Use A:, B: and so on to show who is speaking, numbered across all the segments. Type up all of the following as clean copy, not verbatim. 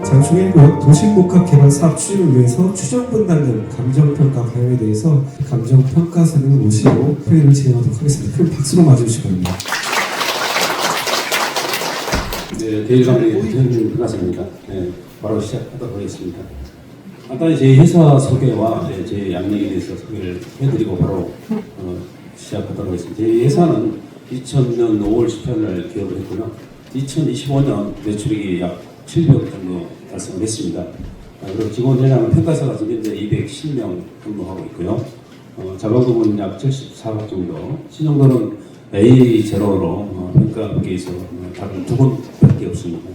A: 장충일구역 도심복합개발사업 추진을 위해서 추정분담금 감정평가 과정에 대해서 감정평가사를 모시고 회의를 진행하도록 하겠습니다. 큰 박수로 맞아주시기 바랍니다.
B: 네, 대일감의 대통령 평가사입니다. 네, 바로 시작하도록 하겠습니다. 간단히 제 회사 소개와 제 양력에 대해서 소개를 해드리고 바로 시작하도록 하겠습니다. 제 회사는 2000년 5월 18일 날 개업을 했고요. 2025년 매출액이 약 700억 정도 달성을 했습니다. 그리고 직원 연령은 평가사가 지금 현재 210명 근무하고 있고요. 자본금은 약 74억 정도, 신용도는 A0로 평가업계에서 다른 두 군밖에 없습니다.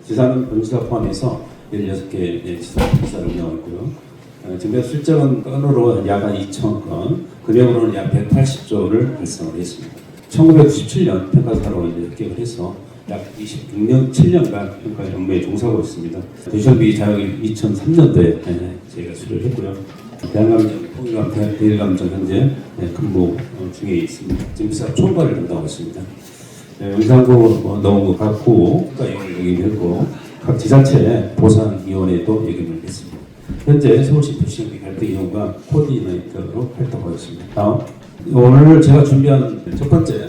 B: 지사는 본지사 포함해서 16개 지사를 운영하고 있고요. 지금 실적은 건으로 약 2,000억 건, 금액으로는 약 180조를 달성을 했습니다. 1997년 평가사로 합격을 해서 약 26년, 7년간 평가 업무에 종사하고 있습니다. 도시정비 자격이 2003년도에 저희가 수료를 했고요. 대한감정, 통일감, 대일감정 현재 근무 중에 있습니다. 지금 회사 총괄을 담당하고 있습니다. 영상고, 농구, 각구, 국가위원을 역임했고 각 지자체 보상위원회도 역임을 했습니다. 현재 서울시 도시정비 갈등위원과 코디네이터로 활동하고 있습니다. 다음, 오늘 제가 준비한 첫 번째,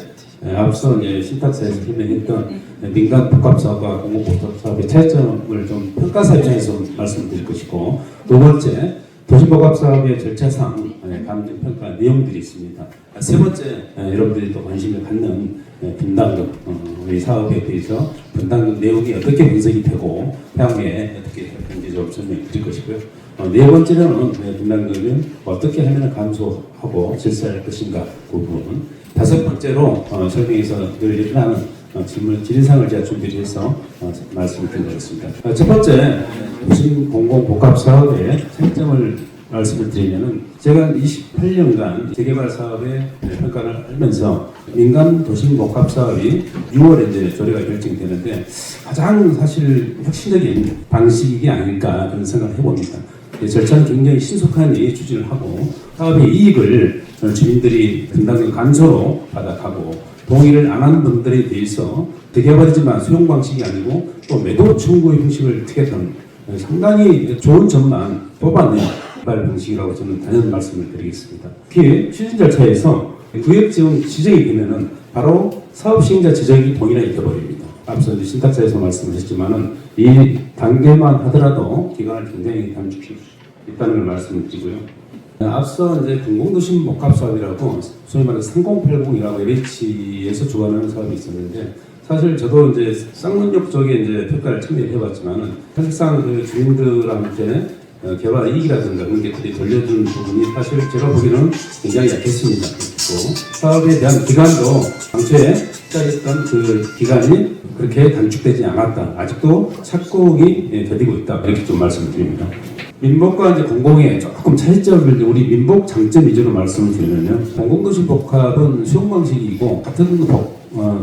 B: 앞서 신탁사에서 설명했던 민간 복합사업과 공공복합사업의 차이점을 좀 평가사 입장에서 말씀드릴 것이고, 두 번째, 도시복합사업의 절차상 감정평가 내용들이 있습니다. 세 번째, 여러분들이 또 관심을 갖는 분담금, 우리 사업에 대해서 분담금 내용이 어떻게 분석이 되고 향후에 어떻게 될지 좀 설명드릴 것이고요. 네 번째로는 분담금을 어떻게 하면 감소하고 질서할 것인가 그 부분. 다섯 번째로 설명에서 늘 일어나는 질문 질의사항을 제가 준비를 해서 말씀을 드리겠습니다. 첫 번째, 도심 공공복합사업의 차이점을 말씀을 드리면은 제가 28년간 재개발 사업의 평가를 하면서 민간 도심 복합 사업이 6월에 이제 조례가 결정되는데 가장 사실 혁신적인 방식이 아닐까 그런 생각을 해봅니다. 절차는 굉장히 신속하게 추진을 하고 사업의 이익을 주민들이 분담금 감소로 받아가고 동의를 안 하는 분들에 대해서 재개발이지만 수용 방식이 아니고 또 매도 청구의 형식을 택했던 상당히 좋은 점만 뽑아낸 개발 방식이라고 저는 단연 말씀을 드리겠습니다. 특히 추진 절차에서 구역 지정이 되면은 바로 사업 시행자 지정이 동일하게 되어버립니다. 앞서 신탁사에서 말씀하셨지만은 이 단계만 하더라도 기간을 굉장히 단축할 수 있다는 걸 말씀을 드리고요. 앞서 이제 공공도심 복합사업이라고 소위 말해서 3080이라고 LH에서 주관하는 사업이 있었는데 사실 저도 이제 쌍문역 쪽에 이제 평가를 참여해 봤지만은 사실상 그 주민들한테 개발 이익이라든가 그런 것들이 돌려준 부분이 사실 제가 보기에는 굉장히 약했습니다. 그리고 사업에 대한 기간도 당초에 짜였던 그 기간이 그렇게 단축되지 않았다. 아직도 착공이 더디고 있다. 이렇게 좀 말씀을 드립니다. 민복과 이제 공공의 조금 차이점을 우리 민복 장점 위주로 말씀을 드리면요. 공공도심 복합은 수용 방식이고 같은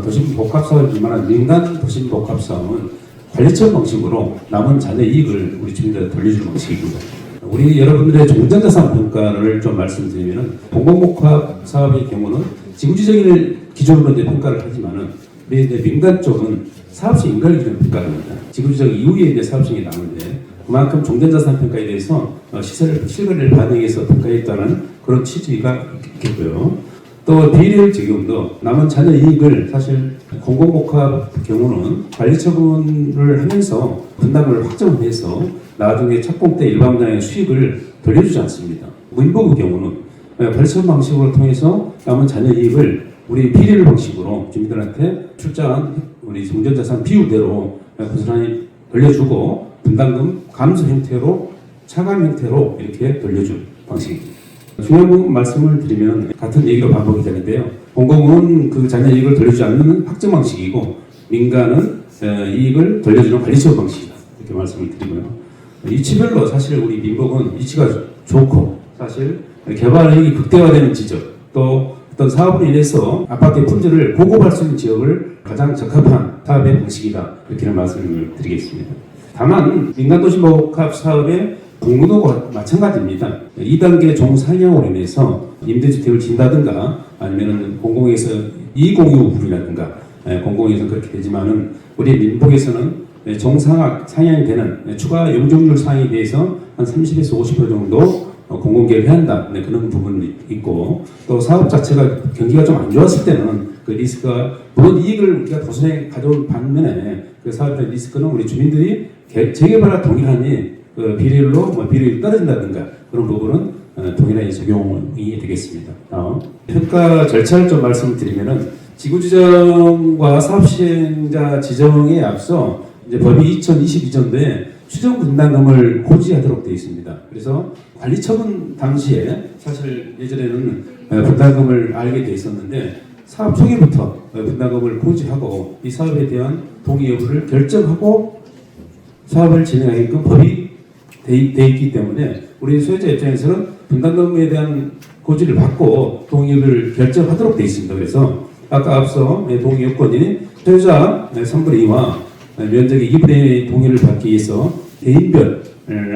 B: 도심 복합 사업이지만 민간 도심 복합 사업은 관리처 방식으로 남은 잔여 이익을 우리 주민들한테 돌려주는 방식입니다. 우리 여러분들의 종전자산 평가를 좀 말씀드리면은 공공복합 사업의 경우는 지구지정을 기준으로 이제 평가를 하지만은 우리 이제 민간 쪽은 사업시 인가를 기준 평가를 합니다. 지구지정 이후에 이제 사업시행이 나오는데 그만큼 종전자산 평가에 대해서 실거래를 반영해서 평가했다는 그런 취지가 있겠고요. 또 비례율 적용도 남은 잔여 이익을 사실 공공복합 경우는 관리처분을 하면서 분담을 확정해서 나중에 착공 때 일반분양의 수익을 돌려주지 않습니다. 민복의 경우는 관리처분 방식으로 통해서 남은 잔여 이익을 우리 비례율 방식으로 주민들한테 출자한 우리 종전자산 비율대로 고스란히 돌려주고 분담금 감소 형태로 차감 형태로 이렇게 돌려준 방식입니다. 중요한 부분 말씀을 드리면 같은 얘기가 반복이 되는데요. 공공은 그 잔여 이익을 돌려주지 않는 확정 방식이고 민간은 이익을 돌려주는 관리처분 방식이다. 이렇게 말씀을 드리고요. 위치별로 사실 우리 민복은 위치가 좋고 사실 개발 이익이 극대화되는 지역 또 어떤 사업으로 인해서 아파트의 품질을 보급할 수 있는 지역을 가장 적합한 사업의 방식이다. 이렇게 말씀을 드리겠습니다. 다만 민간도시복합 사업의 공무도가 마찬가지입니다. 2단계 종상향으로 인해서 임대주택을 진다든가 아니면 공공에서 이공유물이라든가 공공에서는 그렇게 되지만은 우리 민복에서는 상향이 되는 추가 용적률 사항에 대해서 한 30에서 50% 정도 공공개를 해야 한다. 그런 부분이 있고 또 사업 자체가 경기가 좀 안 좋았을 때는 그 리스크가 물론 이익을 우리가 도선에 가져온 반면에 그 사업의 리스크는 우리 주민들이 재개발과 동일하니 그 비례율로 비례율이 떨어진다든가 그런 부분은 동일하게 적용이 되겠습니다. 평가 절차를 좀 말씀드리면은 지구지정과 사업시행자 지정에 앞서 이제 법이 2022년도에 추정 분담금을 고지하도록 되어 있습니다. 그래서 관리처분 당시에 사실 예전에는 분담금을 알게 되어 있었는데 사업 초기부터 분담금을 고지하고 이 사업에 대한 동의 여부를 결정하고 사업을 진행하게끔 법이 돼 있기 때문에 우리 소유자 입장에서는 분담금에 대한 고지를 받고 동의를 결정하도록 되어 있습니다. 그래서 아까 앞서 동의 요건이 소유자 3분의 2와 면적의 2분의 1의 동의를 받기 위해서 개인별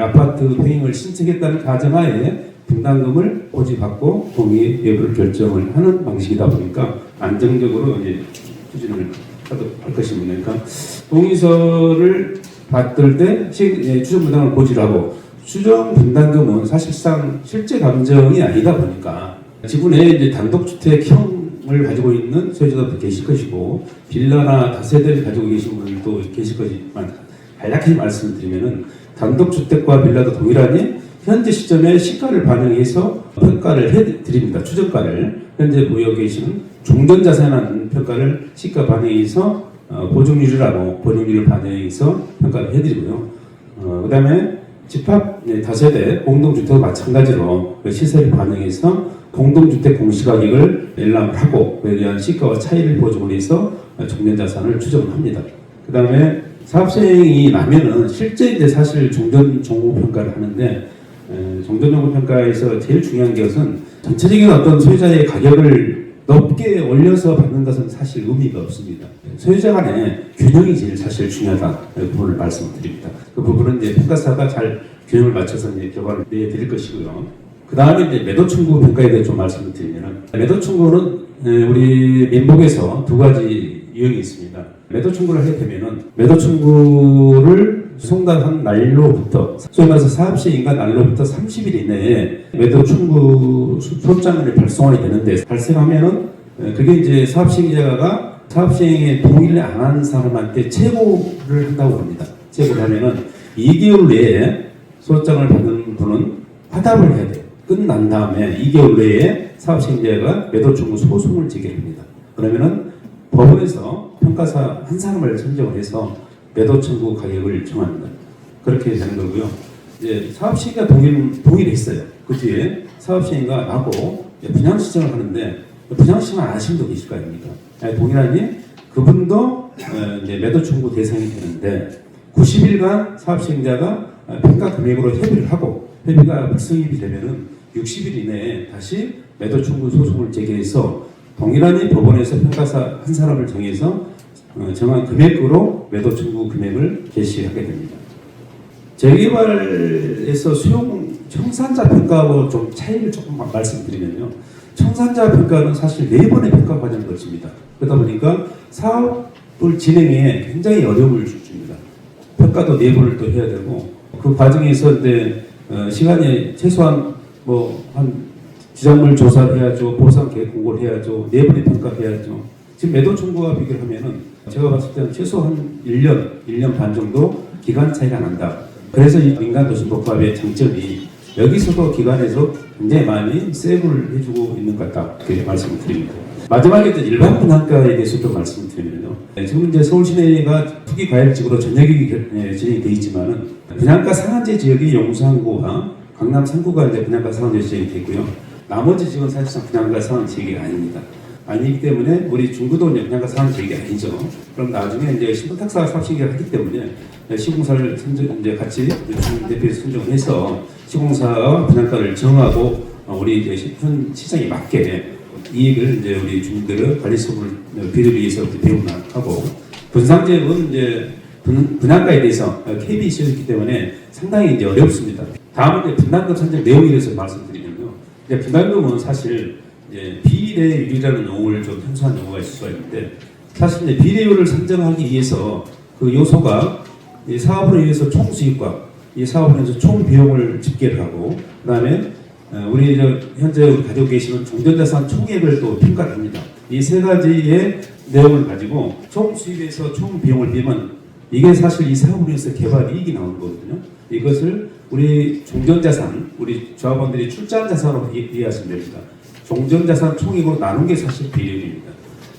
B: 아파트 평형을 신청했다는 가정하에 분담금을 고지받고 동의 여부를 결정을 하는 방식이다 보니까 안정적으로 이제 추진을 할 것입니다. 그러니까 동의서를 받을 때 추정 분담금을 고지를 하고 추정 분담금은 사실상 실제 감정이 아니다 보니까 지분에 이제 단독주택형을 가지고 있는 소유자도 계실 것이고 빌라나 다세대를 가지고 계신 분들도 계실 것이지만 간략히 말씀드리면은 단독주택과 빌라도 동일하니 현재 시점에 시가를 반영해서 평가를 해드립니다. 추정가를 현재 보유 계시는 종전자산이라는 평가를 시가 반영해서 보증률이라고 보증률을 반영해서 평가를 해드리고요. 그 다음에 집합 다세대 공동주택과 마찬가지로 시세를 반영해서 공동주택 공시가격을 열람을 하고 그에 대한 시가와 차이를 보정을 해서 종전자산을 추정을 합니다. 그 다음에 사업시행이 나면은 실제 이제 사실 종전정보평가를 하는데 종전정보평가에서 제일 중요한 것은 전체적인 어떤 소유자의 가격을 높게 올려서 받는 것은 사실 의미가 없습니다. 소유자 간의 균형이 제일 사실 중요하다. 그 부분을 말씀드립니다. 그 부분은 이제 평가사가 잘 균형을 맞춰서 이제 결과를 내드릴 것이고요. 그 다음에 이제 매도 청구 평가에 대해 좀 말씀을 드리면 매도 청구는 우리 민법에서 두 가지 유형이 있습니다. 매도 청구를 하게 되면은 매도 청구를 송달한 날로부터 소위 말해서 사업시행인가 날로부터 30일 이내에 매도 청구 소장을 발송이 되는데 발생하면은 그게 이제 사업시행자가 사업시행에 동의를 안 한 사람한테 채고를 한다고 합니다. 채고를 하면은 2개월 내에 소장을 받는 분은 화답을 해야 돼요. 끝난 다음에 2개월 내에 사업시행자가 매도 청구 소송을 제기합니다. 그러면은 법원에서 평가사 한 사람을 선정을 해서 매도 청구 가격을 정합니다. 그렇게 되는 거고요. 이제 사업시행가 동의를 했어요. 그 뒤에 사업시행가 나고 분양시청을 하는데 분양시청 안 하신 분 계실 거 아닙니까? 동의라니 그분도 이제 매도 청구 대상이 되는데 90일간 사업시행자가 평가 금액으로 협의를 하고 협의가 불성립이 되면은 60일 이내에 다시 매도 청구 소송을 제기해서 동일하니 법원에서 평가사 한 사람을 정해서 정한 금액으로 매도 청구 금액을 제시하게 됩니다. 재개발에서 수용 청산자 평가하고 좀 차이를 조금 말씀드리면요. 청산자 평가는 사실 4번의 평가 과정을 거칩니다. 그러다 보니까 사업을 진행에 굉장히 어려움을 줍니다. 평가도 4번을 또 해야 되고 그 과정에서 이제 시간이 최소한 한 지정물 조사를 해야죠. 보상 계획 공고를 해야죠. 4번의 평가해야죠. 지금 매도 청구와 비교를 하면은 제가 봤을 때는 최소 한 1년 반 정도 기간 차이가 난다. 그래서 이 민간도시법합의 장점이 여기서도 기관에서 굉장히 많이 세이브를 해주고 있는 것 같다. 그렇게 말씀을 드립니다. 마지막에 일반 분양가에 대해서 좀 말씀을 드리면요. 지금 이제 서울시내가 투기과열지구로 전역이 진행되어 있지만은 분양가 상한제 지역이 용산구와 강남 3구가 이제 분양가 상한제 지역이 되고요. 나머지 지역은 사실상 분양가 상한제 지역이 아닙니다. 아니기 때문에 우리 중구도 이제 분양가 상한제 지역이 아니죠. 그럼 나중에 이제 신도탁사 사업시행을 하기 때문에 시공사를 이제 같이 대표에서 선정을 해서 시공사와 분양가를 정하고 우리 이제 현 시장에 맞게 이익을 이제 우리 주민들의 관리소를 비례를 위해서 배분하고 분상제는 이제 분양가에 대해서 KBC에 있기 때문에 상당히 이제 어렵습니다. 다음은 이제 분담금 산정 내용에 대해서 말씀드리면요. 이제 분담금은 사실 이제 비례율이라는 용어를 좀 현수한 용어가 있을 수가 있는데 사실 이제 비례율을 산정하기 위해서 그 요소가 이 사업으로 인해서 총 수익과 이 사업으로 인해서 총 비용을 집계를 하고, 그다음에 우리 현재 우리 가지고 계시는 종전자산 총액을 또 평가를 합니다. 이 세 가지의 내용을 가지고 총 수입에서 총 비용을 빼면 이게 사실 이 사업으로 인해서 개발 이익이 나오는 거거든요. 이것을 우리 종전자산, 우리 조합원들이 출자한 자산으로 이해하시면 됩니다. 종전자산 총액으로 나눈 게 사실 비율입니다.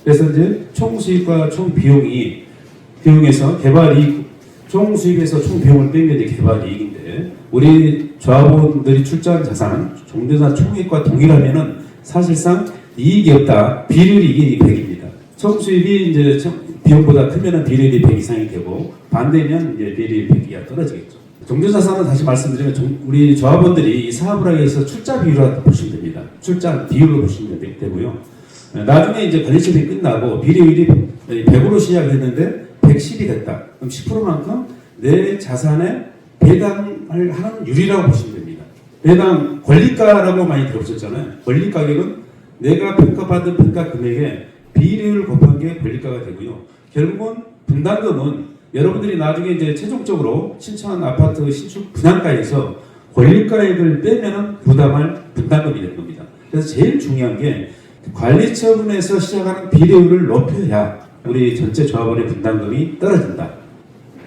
B: 그래서 이제 총 수입과 총 비용에서 개발 이익, 총 수입에서 총 비용을 빼면 이제 개발 이익인데, 우리 조합원들이 출자한 자산은 종전자산 총액과 동일하면은 사실상 이익이 없다. 비율이 100입니다. 총 수입이 이제 비용보다 크면은 비율이 100 이상이 되고, 반대면 이제 비율이 100이 떨어지겠죠. 종전자산은 다시 말씀드리면 우리 조합원들이 이 사업을 하기 위해서 출자 비율로 보시면 됩니다. 출자 비율로 보시면 되고요. 나중에 이제 관리처분이 끝나고 비례율이 100으로 시작했는데 110이 됐다. 그럼 10%만큼 내 자산에 배당을 하는 율이라고 보시면 됩니다. 배당 권리가라고 많이 들어보셨잖아요. 권리 가격은 내가 평가받은 평가 금액에 비례율 곱한 게 권리가가 되고요. 결국은 분담금은 여러분들이 나중에 이제 최종적으로 신청한 아파트 신축 분양가에서 권리가액을 빼면은 부담할 분담금이 되는 겁니다. 그래서 제일 중요한 게 관리처분에서 시작하는 비례율을 높여야 우리 전체 조합원의 분담금이 떨어진다.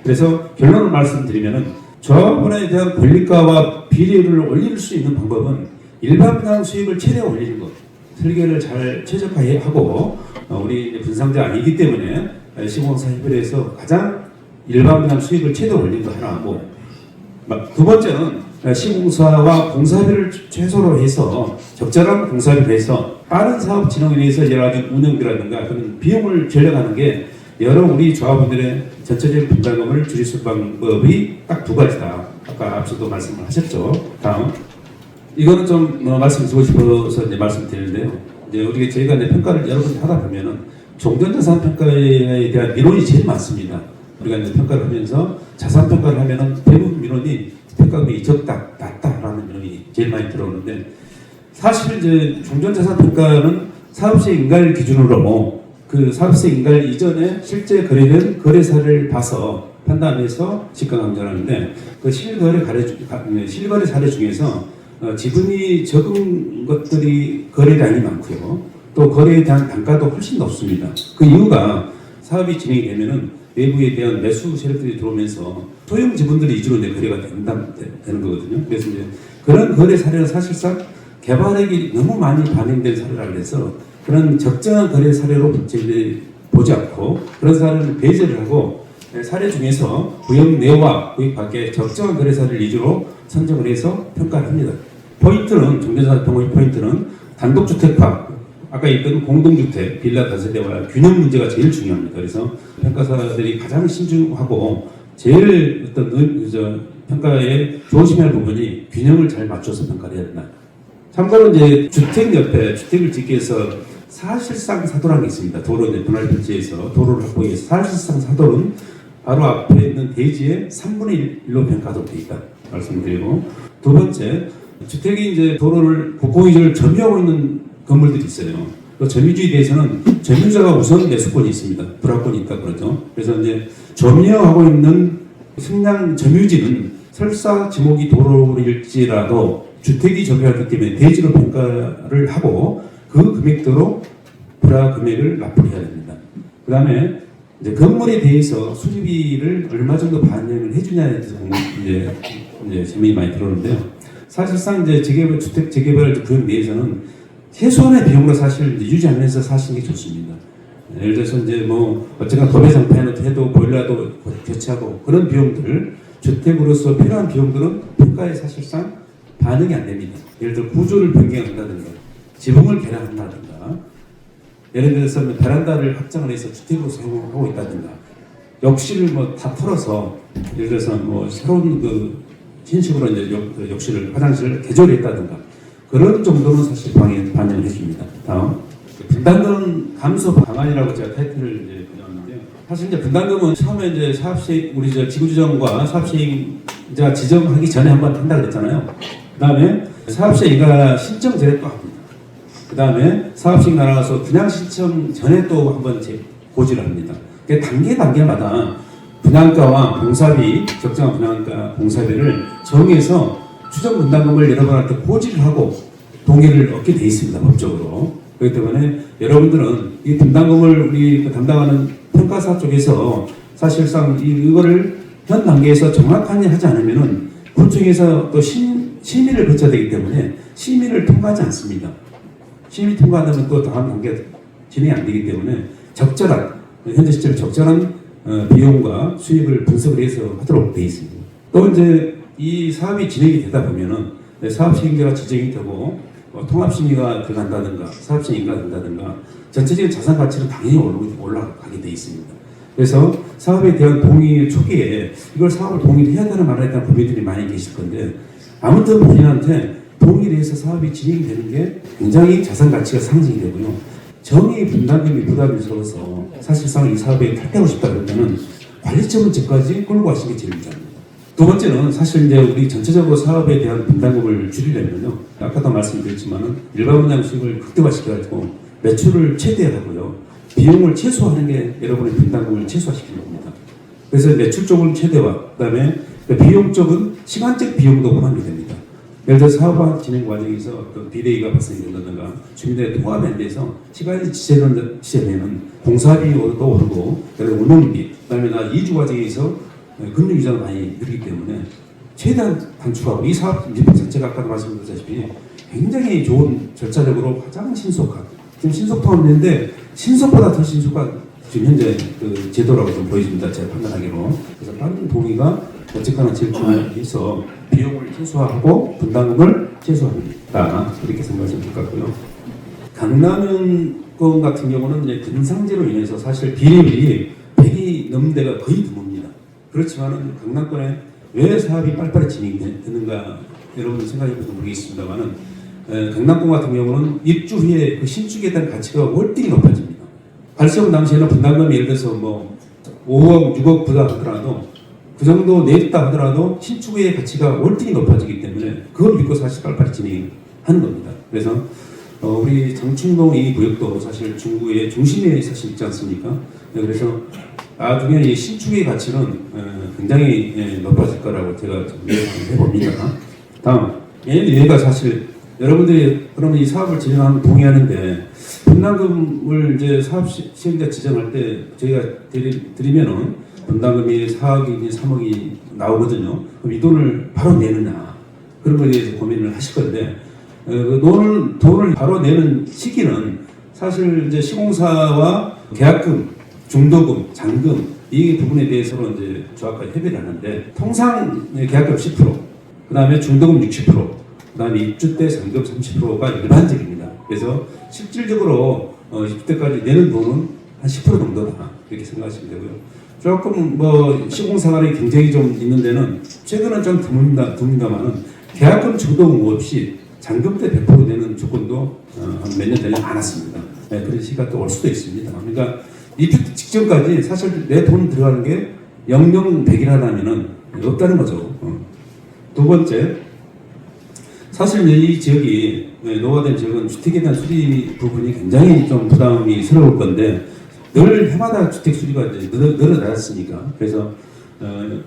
B: 그래서 결론을 말씀드리면은 조합원에 대한 권리가와 비례율을 올릴 수 있는 방법은 일반 분양 수익을 최대한 올리는 것, 설계를 잘 최적화하고 우리 분상자 아니기 때문에 시공사협회에서 가장 일반 분양 수익을 최대한 올리는 거 하나하고, 두 번째는 시공사와 공사비를 최소로 해서 적절한 공사비를 해서 빠른 사업 진행에 위해서 여러 가지 운영비라든가 그런 비용을 절약하는 게 여러 우리 조합원들의 전체적인 분담금을 줄일 수 있는 방법이 딱 두 가지다. 아까 앞서도 말씀을 하셨죠. 다음 이거는 좀 말씀드리고 싶어서 이제 말씀드리는데요. 이제 저희가 이제 평가를 여러 번 하다 보면은 종전자산 평가에 대한 민원이 제일 많습니다. 우리가 이제 평가를 하면서 자산 평가를 하면은 대부분 민원이 평가금이 적다, 낮다라는 민원이 제일 많이 들어오는데, 사실 이제 종전자산 평가는 사업세 인가를 기준으로 그 사업세 인가를 이전에 실제 거래된 거래사를 봐서 판단해서 직가강정하는데, 그 실거래 사례 중에서 지분이 적은 것들이 거래량이 많고요. 또 거래에 대한 단가도 훨씬 높습니다. 그 이유가 사업이 진행이 되면은 외부에 대한 매수 세력들이 들어오면서 소형 지분들이 위주로 거래가 되는 거거든요. 그래서 이제 그런 거래 사례는 사실상 개발액이 너무 많이 반영된 사례라고 해서 그런 적정한 거래 사례로 저희들이 보지 않고 그런 사례를 배제를 하고 사례 중에서 구역 내와 구역 밖에 적정한 거래 사례를 위주로 선정을 해서 평가를 합니다. 포인트는 종전자산 평가의 포인트는 단독주택과 아까 있던 공동주택, 빌라 다세대와 균형 문제가 제일 중요합니다. 그래서 평가사들이 가장 신중하고 제일 평가에 조심해야 할 부분이 균형을 잘 맞춰서 평가를 해야 된다. 참고로 이제 주택 옆에 주택을 짓기 위해서 사실상 사도라는 게 있습니다. 도로 이제 분할 필지에서 도로를 확보하기 위해서 사실상 사도는 바로 앞에 있는 대지의 3분의 1로 평가하도록 되어 있다. 말씀드리고, 두 번째, 주택이 이제 도로를 국공유지를 점유하고 있는 건물들이 있어요. 그 점유주에 대해서는 점유자가 우선 매수권이 있습니다. 불화권이 있다 그러죠. 그래서 이제 점유하고 있는 승량 점유지는 설사 지목이 도로일지라도 주택이 점유하기 때문에 대지로 평가를 하고 그 금액대로 불화 금액을 납부를 해야 됩니다. 그 다음에 이제 건물에 대해서 수리비를 얼마 정도 반영을 해주냐에 대해서 이제 재미가 많이 들어오는데요. 사실상 이제 주택 재개발 구역 내에서는 최소한의 비용으로 사실 유지하면서 사시는 게 좋습니다. 예를 들어서 이제 어쨌든 도배상 해도 보일러도 교체하고 그런 비용들, 주택으로서 필요한 비용들은 평가에 사실상 반영이 안 됩니다. 예를 들어 구조를 변경한다든가 지붕을 개량한다든가 예를 들어서 베란다를 확장을 해서 주택으로 사용하고 있다든가 욕실을 다 털어서 예를 들어서 새로운 신식으로 이제 욕실을 화장실을 개조했다든가 그런 정도는 사실 반영을 해줍니다. 다음 분담금 감소 방안이라고 제가 타이틀을 이제 붙였는데요. 사실 이제 분담금은 처음에 이제 사업시행 우리 지구지정과 사업시행자 지정하기 전에 한번 한다 그랬잖아요. 그다음에 사업시행가 신청 전에 또 합니다. 그다음에 사업시행 나가서 분양 신청 전에 또 한번 고지를 합니다. 단계마다 분양가와 공사비, 적정한 분양가, 공사비를 정해서 추정 분담금을 여러분한테 고지를 하고 동의를 얻게 돼 있습니다, 법적으로. 그렇기 때문에 여러분들은 이 분담금을 우리 담당하는 평가사 쪽에서 사실상 이거를 현 단계에서 정확하게 하지 않으면은 구청에서 또 심의를 거쳐야 되기 때문에 심의를 통과하지 않습니다. 심의 통과하면 또 다음 단계 진행이 안 되기 때문에 적절한, 현재 시점에 적절한 비용과 수입을 분석을 해서 하도록 되어 있습니다. 또 이제 이 사업이 진행이 되다 보면은 사업 시행자가 지정이 되고 통합심의가 들어간다든가 사업시행인가 된다든가 전체적인 자산 가치는 당연히 올라가게 되어 있습니다. 그래서 사업에 대한 동의 초기에 이걸 사업을 동의를 해야 되나 말아야 되나 고민들이 많이 계실 건데 아무튼 본인한테 동의를 해서 사업이 진행이 되는 게 굉장히 자산 가치가 상승이 되고요. 정의 분담금이 부담스러워서 사실상 이 사업에 탈퇴하고 싶다 그러면은 관리처 문제까지 끌고 가시는 게 제일 문제입니다. 두 번째는 사실 이제 우리 전체적으로 사업에 대한 분담금을 줄이려면요. 아까도 말씀드렸지만은 일반 분양 수익을 극대화시켜가지고 매출을 최대화하고요. 비용을 최소화하는 게 여러분의 분담금을 최소화시키는 겁니다. 그래서 매출 쪽은 최대화, 그다음에 비용 쪽은 시간적 비용도 포함이 됩니다. 예를 들어 사업 진행 과정에서 어떤 비대위가 발생된다든가 주민들의 통합이 안 돼서 시간이 지체되면 공사비도 오르고 그리고 운영비, 그다음에 이주 과정에서 금융 이자가 많이 늘기 때문에 최대한 단축하고 이 사업 미분 자체가 아까도 말씀드렸다시피 굉장히 좋은 절차적으로 가장 신속한 지금 신속 통합인데 신속보다 더 신속한 지금 현재 그 제도라고 좀 보여집니다. 제가 판단하기로. 그래서 빠른 동의가 어쨌거나 제일 중요해서 비용을 최소화하고 분담금을 최소화합니다. 이렇게 생각하시면 될 것 같고요. 강남권 같은 경우는 이제 근상제로 인해서 사실 비례율이 100이 넘는 데가 거의 드뭅니다. 그렇지만은 강남권에 왜 사업이 빨리빨리 진행되는가 여러분 생각해보면 모르겠습니다만은 강남권 같은 경우는 입주 후에 그 신축에 대한 가치가 월등히 높아집니다. 발생 당시에는 분담금이 예를 들어서 뭐 5억, 6억 부담하더라도 그 정도 냈다 하더라도 신축 후의 가치가 월등히 높아지기 때문에 그걸 믿고 사실 빨리빨리 진행하는 겁니다. 그래서 우리 장충동 이 구역도 사실 중구의 중심에 사실 있지 않습니까? 그래서 나중에 이 신축의 가치는 굉장히 높아질 거라고 제가 예상해 봅니다. 다음, 얘가 사실 여러분들이 그러면 이 사업을 진행하면 동의하는데 분담금을 이제 사업 시행자 지정할 때 저희가 드리면은 분담금이 4억이니 3억이 나오거든요. 그럼 이 돈을 바로 내느냐 그런 거에 대해서 고민을 하실 건데 그 돈을 바로 내는 시기는 사실 이제 시공사와 계약금, 중도금, 잔금 이 부분에 대해서는 이제 조합과 협의를 하는데 통상 계약금 10%, 그 다음에 중도금 60%, 그 다음에 입주 때 잔금 30%가 일반적입니다. 그래서 실질적으로 입주 때까지 내는 돈은 한 10% 정도다 이렇게 생각하시면 되고요. 조금 뭐 시공사 간의 경쟁이 좀 있는 데는 최근은 좀 드문다만은 계약금 중도금 없이 잔금 때 100% 되는 조건도 한 몇 년 전에 많았습니다. 네, 그런 시기가 또 올 수도 있습니다. 그러니까 입주 직전까지 사실 내 돈 들어가는 게 0,0,100이라면은 없다는 거죠. 두 번째, 사실 이 지역이 노후화된 지역은 주택에 대한 수리 부분이 굉장히 좀 부담이 스러울 건데 늘 해마다 주택 수리가 이제 늘어났으니까 그래서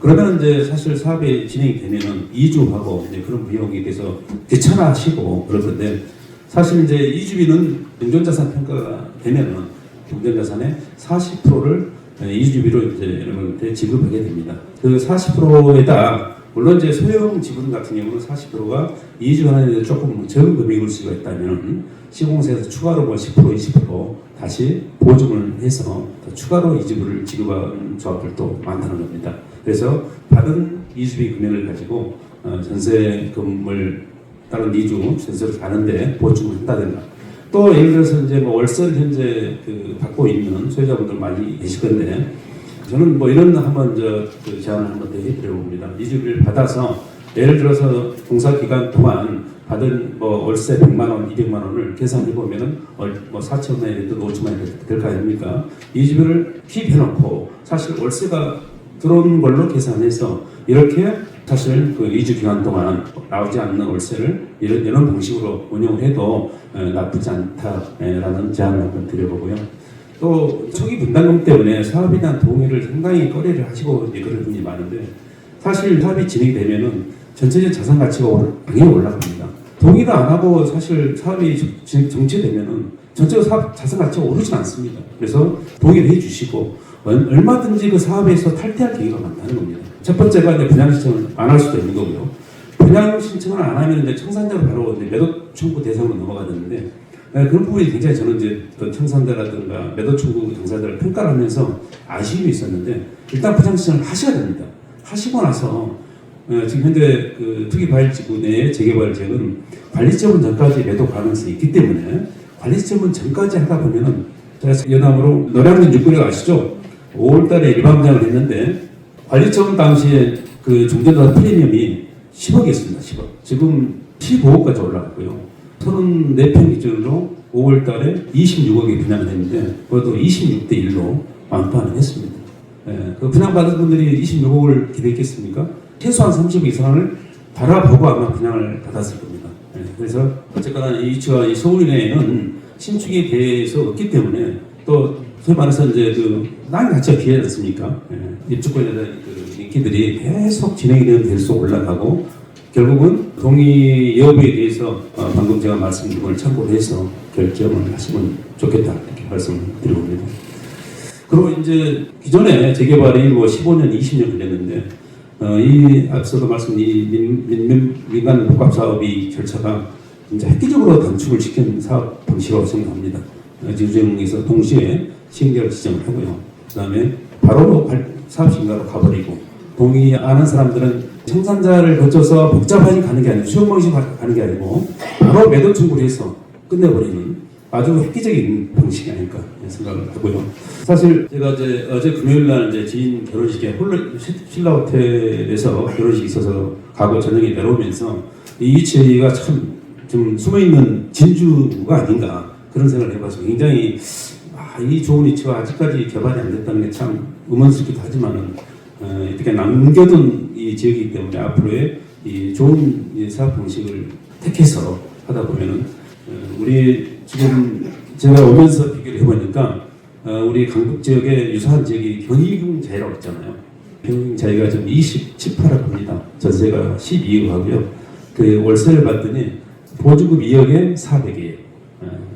B: 그러면 이제 사실 사업이 진행이 되면은 이주하고 이제 그런 비용에 대해서 귀찮아하시고 그러는데 사실 이제 이주비는 경전자산 평가가 되면은 경전자산의 40%를 이주비로 이제 여러분한테 지급하게 됩니다. 그 40%에다 물론 이제 소형 지분 같은 경우는 40%가 이주하는 데 조금 적은 금액일 수가 있다면 시공사에서 추가로 뭐 10%, 20% 다시 보증을 해서 더 추가로 이주비를 지급하는 조합들도 많다는 겁니다. 그래서 받은 이주비 금액을 가지고 전세금을 다른 이주 전세를 가는데 보증을 한다든가 또 예를 들어서 이제 뭐 월세를 현재 받고 있는 소유자분들 많이 계실 건데 저는 뭐 이런 한번 그 제안을 한번 더 해드려 봅니다. 이주비를 받아서 예를 들어서 공사 기간 동안 받은 뭐 월세 100만 원, 200만 원을 계산해 보면은 뭐 4천 원에 됐든 5천 원에 될 거 아닙니까? 이주비를 킵해놓고 사실 월세가 들어온 걸로 계산해서 이렇게 사실 그 이주 기간 동안 나오지 않는 월세를 이런 방식으로 운영해도 나쁘지 않다라는 제안을 한번 드려보고요. 또 초기 분담금 때문에 사업에 대한 동의를 상당히 꺼려를 하시고 이제 그런 분이 많은데 사실 사업이 진행되면은 전체적 자산 가치가 당연히 올라갑니다. 동의를 안 하고 사실 사업이 정체되면은 전체적 사업 자산 가치가 오르지 않습니다. 그래서 동의를 해주시고 얼마든지 그 사업에서 탈퇴할 기회가 많다는 겁니다. 첫 번째가 이제 분양 신청을 안 할 수도 있는 거고요. 분양 신청을 안 하면 이제 청산자로 바로 이제 매도 청구 대상으로 넘어가는데 그런 부분이 굉장히 저는 이제 어떤 청산자라든가 매도 청구 당사자를 평가를 하면서 아쉬움이 있었는데 일단 분양 신청을 하셔야 됩니다. 하시고 나서 지금 현재 그 투기과열지구 내의 재개발 지역은 관리처분 전까지 매도 가능성이 있기 때문에 관리처분 전까지 하다 보면은 제가 여담으로 노량진 육구역 아시죠? 5월달에 일반 분양을 했는데 관리처분 당시에 그 중전자 프리미엄이 10억이었습니다. 10억. 지금 15억까지 올라갔고요. 34평 기준으로 5월달에 26억에 분양을 했는데 그것도 26대 1로 완판을 했습니다. 그 분양받은 분들이 26억을 기대했겠습니까? 최소한 30억 이상을 바라보고 아마 분양을 받았을 겁니다. 그래서 어쨌거나 이 위치가 이 서울 내에는 신축에 대해서 없기 때문에 또 소위 말해서 이제 그 땅 가치가 비하지 않습니까? 입주권에 대한 그 인기들이 계속 진행이 되면 될수록 올라가고 결국은 동의 여부에 대해서 방금 제가 말씀드린 걸 참고로 해서 결정을 하시면 좋겠다 이렇게 말씀을 드리고 있습니다. 그리고 이제 기존에 재개발이 뭐 15년, 20년 걸렸는데 이 앞서도 말씀드린 민간 복합 사업이 절차가 이제 획기적으로 단축을 시킨 사업 방식이라고 생각합니다. 지구정에서 동시에 시행계획을 지정을 하고요. 그다음에 바로 사업 시행가로 가버리고 동의 안 한 사람들은 청산자를 거쳐서 복잡하게 가는 게 아니고 수용 방식 가는 게 아니고 바로 매도 청구를 해서 끝내버리는 아주 획기적인 방식이 아닐까 생각을 하고요. 사실 제가 이제 어제 금요일 날 이제 지인 결혼식에 신라 호텔에서 결혼식이 있어서 가고 저녁에 내려오면서 이 위치가 참 좀 숨어 있는 진주가 아닌가 그런 생각을 해봐서 굉장히 이 좋은 위치가 아직까지 개발이 안 됐다는 게 참 의문스럽기도 하지만은 이렇게 남겨둔 이 지역이기 때문에 앞으로의 이 좋은 이 사업 방식을 택해서 하다 보면은 우리 지금 제가 오면서 비교를 해보니까 우리 강북 지역의 유사한 지역이 경희궁자이라고 있잖아요. 경희궁자이가 지금 27%를 합니다. 전세가 12억 하고요. 그 월세를 받더니 보증금 2억에 400이에요.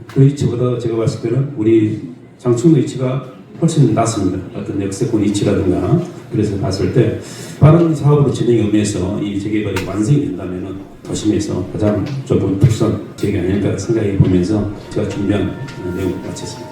B: 그 위치보다 제가 봤을 때는 우리 장충 위치가 훨씬 낫습니다. 어떤 역세권 위치라든가 그래서 봤을 때 빠른 사업으로 진행에 의해서 이 재개발이 완성이 된다면은 도심에서 가장 좁은 특선 지역이 아닐까 생각해 보면서 제가 준비한 내용 마쳤습니다.